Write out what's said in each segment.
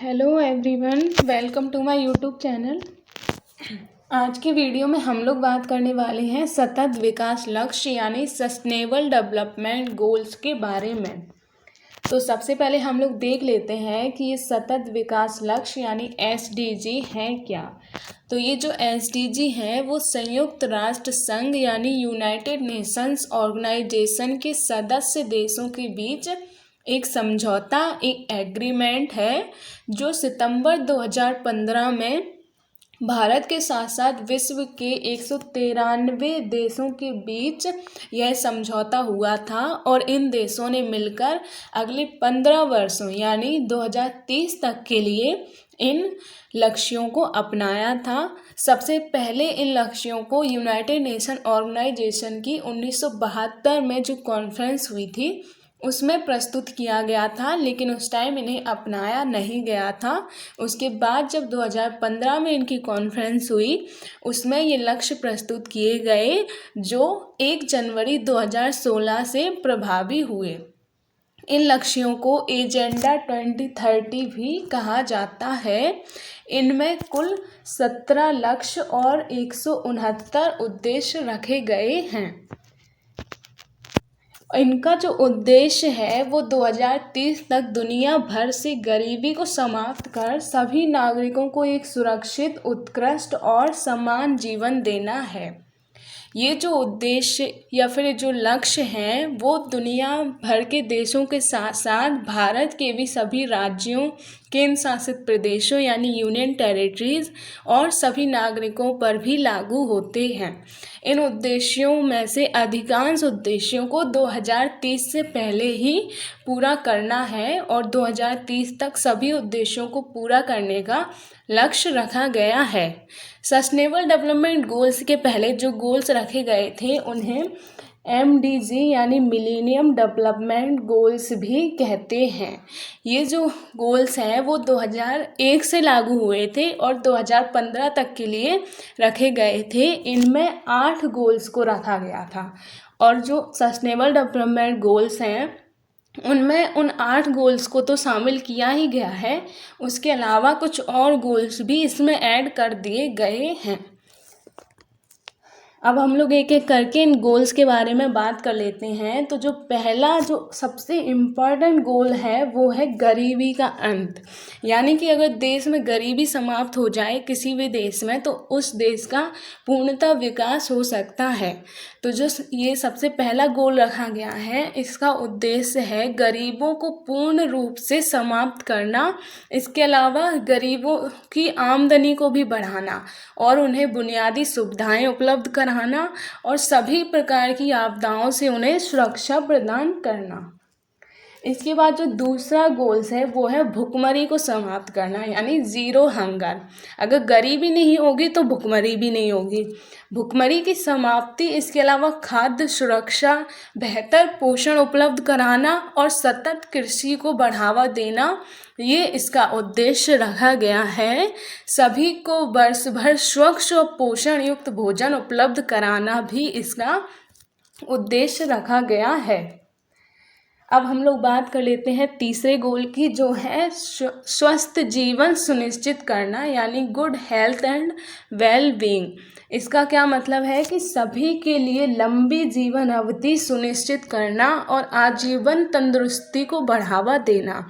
Hello everyone, welcome to my YouTube channel. आज के video में हम लोग बात करने वाले हैं सतत विकास लक्ष्य यानी सस्टेनेबल डेवलपमेंट गोल्स के बारे में। तो सबसे पहले हम लोग देख लेते हैं कि ये सतत विकास लक्ष्य यानी एसडीजी हैं क्या। तो ये जो एसडीजी हैं वो संयुक्त राष्ट्र संघ यानी यूनाइटेड नेशंस ऑर्गेनाइजेशन के सदस्य देशों के बीच एक समझौता, एक एग्रीमेंट है जो सितंबर 2015 में भारत के साथ साथ विश्व के 193 देशों के बीच यह समझौता हुआ था और इन देशों ने मिलकर अगले 15 वर्षों यानी 2030 तक के लिए इन लक्ष्यों को अपनाया था। सबसे पहले इन लक्ष्यों को यूनाइटेड नेशन ऑर्गेनाइजेशन की 1972 में जो कॉन्फ्रेंस हुई थी उसमें प्रस्तुत किया गया था, लेकिन उस टाइम इन्हें अपनाया नहीं गया था। उसके बाद जब 2015 में इनकी कॉन्फ्रेंस हुई उसमें ये लक्ष्य प्रस्तुत किए गए जो 1 जनवरी 2016 से प्रभावी हुए। इन लक्ष्यों को एजेंडा 2030 भी कहा जाता है। इनमें कुल 17 लक्ष्य और 169 उद्देश्य रखे गए हैं। इनका जो उद्देश्य है वो 2030 तक दुनिया भर से गरीबी को समाप्त कर सभी नागरिकों को एक सुरक्षित, उत्कृष्ट और समान जीवन देना है। ये जो उद्देश्य या फिर जो लक्ष्य हैं वो दुनिया भर के देशों के साथ साथ भारत के भी सभी राज्यों, केंद्र शासित प्रदेशों यानी यूनियन टेरिटरीज और सभी नागरिकों पर भी लागू होते हैं। इन उद्देश्यों में से अधिकांश उद्देश्यों को 2030 से पहले ही पूरा करना है और 2030 तक सभी उद्देश्यों को पूरा करने का लक्ष्य रखा गया है। सस्टेनेबल डेवलपमेंट गोल्स के पहले जो गोल्स रखे गए थे उन्हें MDG यानी मिलेनियम डेवलपमेंट गोल्स भी कहते हैं। ये जो गोल्स हैं वो 2001 से लागू हुए थे और 2015 तक के लिए रखे गए थे। इनमें 8 गोल्स को रखा गया था और जो सस्टेनेबल डेवलपमेंट गोल्स हैं उनमें उन 8 गोल्स को तो शामिल किया ही गया है, उसके अलावा कुछ और गोल्स भी इसमें ऐड कर दिए गए हैं। अब हम लोग एक एक करके इन गोल्स के बारे में बात कर लेते हैं। तो जो पहला जो सबसे इम्पॉर्टेंट गोल है वो है गरीबी का अंत, यानी कि अगर देश में गरीबी समाप्त हो जाए किसी भी देश में तो उस देश का पूर्णतः विकास हो सकता है। तो जो ये सबसे पहला गोल रखा गया है इसका उद्देश्य है गरीबों को पूर्ण रूप से समाप्त करना। इसके अलावा गरीबों की आमदनी को भी बढ़ाना और उन्हें बुनियादी सुविधाएं उपलब्ध कराना और सभी प्रकार की आपदाओं से उन्हें सुरक्षा प्रदान करना। इसके बाद जो दूसरा गोल्स है वो है भुखमरी को समाप्त करना यानी ज़ीरो हंगर। अगर गरीबी नहीं होगी तो भुखमरी भी नहीं होगी। भुखमरी की समाप्ति, इसके अलावा खाद्य सुरक्षा, बेहतर पोषण उपलब्ध कराना और सतत कृषि को बढ़ावा देना, ये इसका उद्देश्य रखा गया है। सभी को वर्ष भर स्वच्छ और पोषण युक्त भोजन उपलब्ध कराना भी इसका उद्देश्य रखा गया है। अब हम लोग बात कर लेते हैं तीसरे गोल की, जो है स्वस्थ जीवन सुनिश्चित करना यानी good health and well being. इसका क्या मतलब है कि सभी के लिए लंबी जीवन अवधि सुनिश्चित करना और आजीवन तंदुरुस्ती को बढ़ावा देना।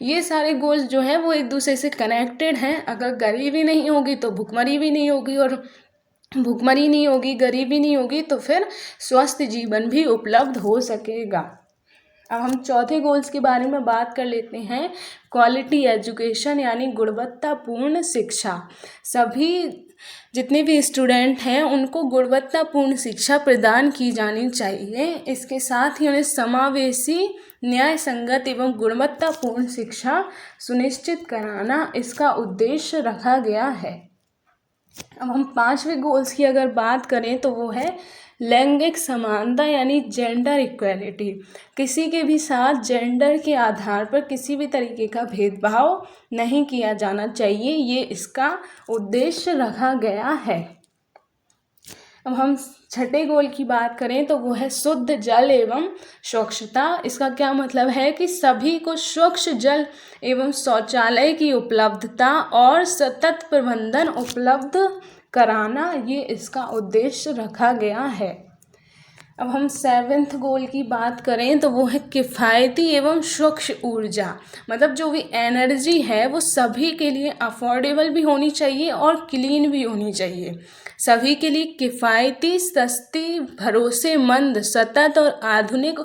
ये सारे गोल्स जो हैं वो एक दूसरे से कनेक्टेड हैं। अगर गरीबी नहीं होगी तो भुखमरी भी नहीं होगी और भुखमरी नहीं होगी, गरीबी नहीं होगी तो फिर स्वस्थ जीवन भी उपलब्ध हो सकेगा। अब हम चौथे गोल्स के बारे में बात कर लेते हैं, क्वालिटी एजुकेशन यानी गुणवत्तापूर्ण शिक्षा। सभी जितने भी स्टूडेंट हैं उनको गुणवत्तापूर्ण शिक्षा प्रदान की जानी चाहिए। इसके साथ ही उन्हें समावेशी, न्याय संगत एवं गुणवत्तापूर्ण शिक्षा सुनिश्चित कराना इसका उद्देश्य रखा गया है। अब हम पांचवें गोल्स की अगर बात करें तो वो है लैंगिक समानता यानी जेंडर इक्वेलिटी। किसी के भी साथ जेंडर के आधार पर किसी भी तरीके का भेदभाव नहीं किया जाना चाहिए, ये इसका उद्देश्य रखा गया है। अब हम छठे गोल की बात करें तो वो है शुद्ध जल एवं स्वच्छता। इसका क्या मतलब है कि सभी को स्वच्छ जल एवं शौचालय की उपलब्धता और सतत प्रबंधन उपलब्ध कराना, ये इसका उद्देश्य रखा गया है। अब हम सेवेंथ गोल की बात करें तो वो है किफ़ायती एवं स्वच्छ ऊर्जा। मतलब जो भी एनर्जी है वो सभी के लिए अफोर्डेबल भी होनी चाहिए और क्लीन भी होनी चाहिए। सभी के लिए किफ़ायती, सस्ती, भरोसेमंद, सतत और आधुनिक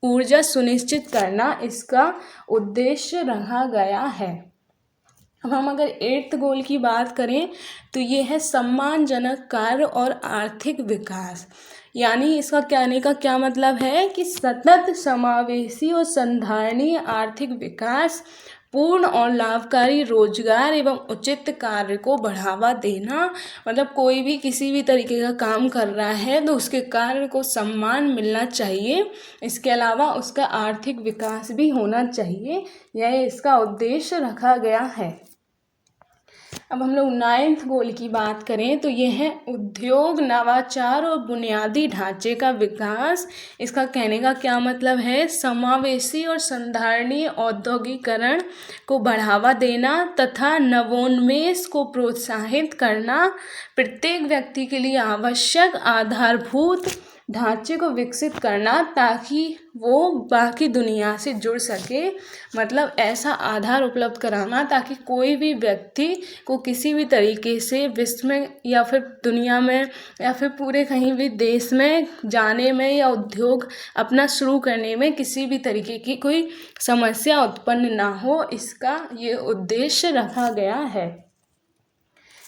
ऊर्जा सुनिश्चित करना इसका उद्देश्य रखा गया है। अब हम अगर एट्थ गोल की बात करें तो ये है सम्मानजनक कार्य और आर्थिक विकास। यानी इसका कहने का क्या मतलब है कि सतत, समावेशी और संधारणीय आर्थिक विकास, पूर्ण और लाभकारी रोजगार एवं उचित कार्य को बढ़ावा देना। मतलब कोई भी किसी भी तरीके का काम कर रहा है तो उसके कार्य को सम्मान मिलना चाहिए। इसके अलावा उसका आर्थिक विकास भी होना चाहिए, यह इसका उद्देश्य रखा गया है। अब हम लोग नाइन्थ गोल की बात करें तो ये है उद्योग, नवाचार और बुनियादी ढांचे का विकास। इसका कहने का क्या मतलब है, समावेशी और संधारणीय औद्योगिकरण को बढ़ावा देना तथा नवोन्मेष को प्रोत्साहित करना, प्रत्येक व्यक्ति के लिए आवश्यक आधारभूत ढांचे को विकसित करना ताकि वो बाकी दुनिया से जुड़ सके। मतलब ऐसा आधार उपलब्ध कराना ताकि कोई भी व्यक्ति को किसी भी तरीके से विश्व में या फिर दुनिया में या फिर पूरे कहीं भी देश में जाने में या उद्योग अपना शुरू करने में किसी भी तरीके की कोई समस्या उत्पन्न ना हो, इसका ये उद्देश्य रखा गया है।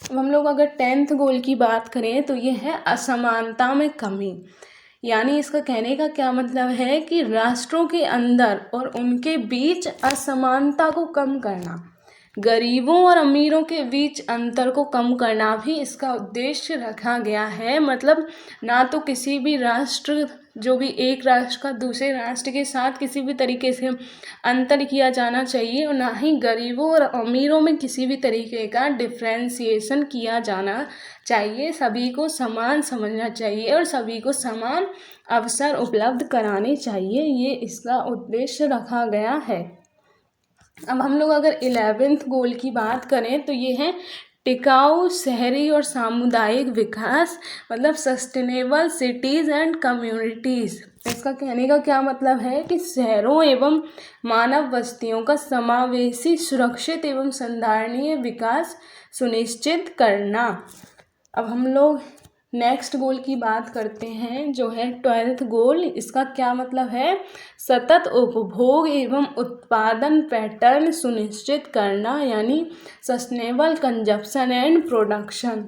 अब हम लोग अगर 10th गोल की बात करें तो ये है असमानता में कमी। यानी इसका कहने का क्या मतलब है कि राष्ट्रों के अंदर और उनके बीच असमानता को कम करना, गरीबों और अमीरों के बीच अंतर को कम करना भी इसका उद्देश्य रखा गया है। मतलब ना तो किसी भी राष्ट्र, जो भी एक राष्ट्र का दूसरे राष्ट्र के साथ किसी भी तरीके से अंतर किया जाना चाहिए और ना ही गरीबों और अमीरों में किसी भी तरीके का डिफ्रेंशिएशन किया जाना चाहिए। सभी को समान समझना चाहिए और सभी को समान अवसर उपलब्ध कराने चाहिए, ये इसका उद्देश्य रखा गया है। अब हम लोग अगर 11th गोल की बात करें तो ये है टिकाऊ शहरी और सामुदायिक विकास। मतलब सस्टेनेबल सिटीज़ एंड कम्युनिटीज़। इसका कहने का क्या मतलब है कि शहरों एवं मानव बस्तियों का समावेशी, सुरक्षित एवं संधारणीय विकास सुनिश्चित करना। अब हम लोग नेक्स्ट गोल की बात करते हैं जो है 12th गोल। इसका क्या मतलब है, सतत उपभोग एवं उत्पादन पैटर्न सुनिश्चित करना, यानी सस्टेनेबल कंजप्शन एंड प्रोडक्शन।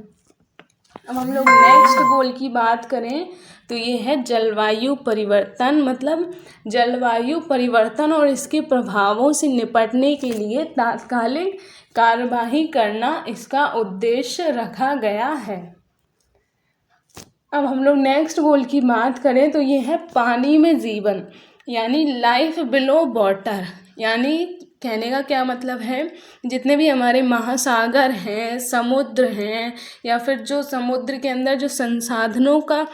अब हम लोग नेक्स्ट गोल की बात करें तो ये है जलवायु परिवर्तन। मतलब जलवायु परिवर्तन और इसके प्रभावों से निपटने के लिए तात्कालिक कार्यवाही करना इसका उद्देश्य रखा गया है। अब हम लोग नेक्स्ट गोल की बात करें तो ये है पानी में जीवन, यानी लाइफ बिलो वाटर। यानी कहने का क्या मतलब है, जितने भी हमारे महासागर हैं, समुद्र हैं, या फिर जो समुद्र के अंदर जो संसाधनों का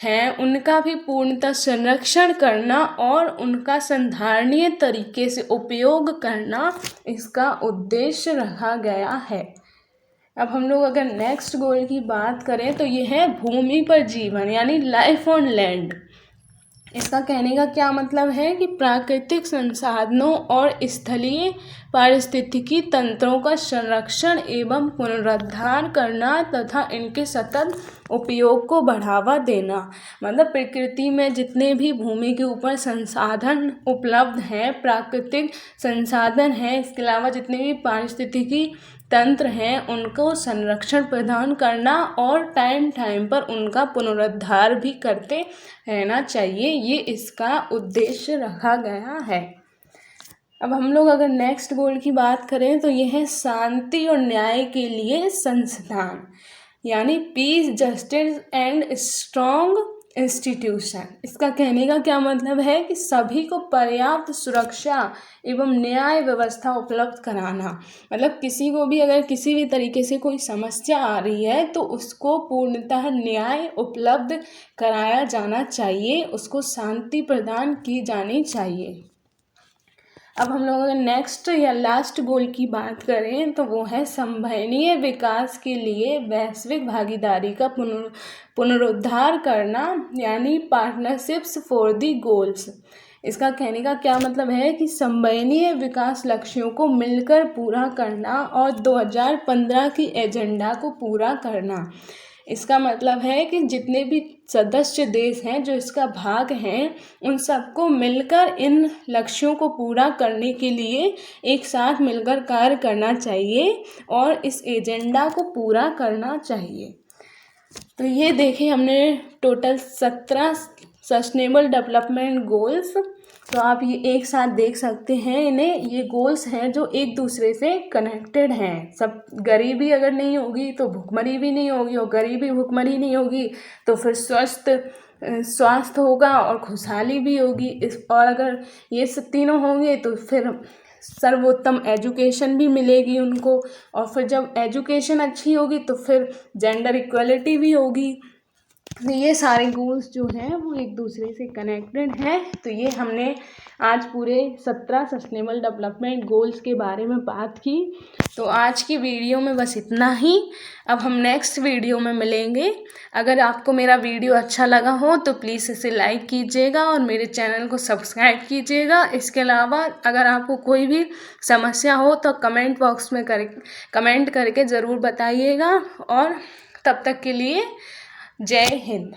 है उनका भी पूर्णतः संरक्षण करना और उनका संधारणीय तरीके से उपयोग करना इसका उद्देश्य रखा गया है। अब हम लोग अगर नेक्स्ट गोल की बात करें तो ये है भूमि पर जीवन, यानी लाइफ ऑन लैंड। इसका कहने का क्या मतलब है कि प्राकृतिक संसाधनों और स्थलीय पारिस्थितिकी तंत्रों का संरक्षण एवं पुनरुद्धार करना तथा इनके सतत उपयोग को बढ़ावा देना। मतलब प्रकृति में जितने भी भूमि के ऊपर संसाधन उपलब्ध हैं, प्राकृतिक संसाधन हैं, इसके अलावा जितने भी पारिस्थितिकी तंत्र हैं उनको संरक्षण प्रदान करना और टाइम टाइम पर उनका पुनरुद्धार भी करते रहना चाहिए, ये इसका उद्देश्य रखा गया है। अब हम लोग अगर नेक्स्ट गोल की बात करें तो ये है शांति और न्याय के लिए संस्थान, यानी peace, justice and strong institution. इसका कहने का क्या मतलब है कि सभी को पर्याप्त सुरक्षा एवं न्याय व्यवस्था उपलब्ध कराना। मतलब किसी को भी अगर किसी भी तरीके से कोई समस्या आ रही है तो उसको पूर्णतः न्याय उपलब्ध कराया जाना चाहिए, उसको शांति प्रदान की जानी चाहिए। अब हम लोग अगर नेक्स्ट या लास्ट गोल की बात करें तो वो है संवहनीय विकास के लिए वैश्विक भागीदारी का पुनरुद्धार करना, यानी पार्टनरशिप्स फॉर दी गोल्स। इसका कहने का क्या मतलब है कि संवहनीय विकास लक्ष्यों को मिलकर पूरा करना और 2015 की एजेंडा को पूरा करना। इसका मतलब है कि जितने भी सदस्य देश हैं जो इसका भाग हैं उन सबको मिलकर इन लक्ष्यों को पूरा करने के लिए एक साथ मिलकर कार्य करना चाहिए और इस एजेंडा को पूरा करना चाहिए। तो ये देखिए हमने टोटल 17 सस्टेनेबल डेवलपमेंट गोल्स, तो आप ये एक साथ देख सकते हैं इन्हें। ये गोल्स हैं जो एक दूसरे से कनेक्टेड हैं। सब गरीबी अगर नहीं होगी तो भुखमरी भी नहीं होगी, और गरीबी भुखमरी नहीं होगी तो फिर स्वास्थ्य होगा और खुशहाली भी होगी। और अगर ये सब तीनों होंगे तो फिर सर्वोत्तम एजुकेशन भी मिलेगी उनको, और फिर जब एजुकेशन अच्छी होगी तो फिर जेंडर इक्वलिटी भी होगी। तो ये सारे गोल्स जो हैं वो एक दूसरे से कनेक्टेड हैं। तो ये हमने आज पूरे 17 सस्टेनेबल डेवलपमेंट गोल्स के बारे में बात की। तो आज की वीडियो में बस इतना ही। अब हम नेक्स्ट वीडियो में मिलेंगे। अगर आपको मेरा वीडियो अच्छा लगा हो तो प्लीज़ इसे लाइक कीजिएगा और मेरे चैनल को सब्सक्राइब कीजिएगा। इसके अलावा अगर आपको कोई भी समस्या हो तो कमेंट बॉक्स में कमेंट करके ज़रूर बताइएगा। और तब तक के लिए जय हिंद।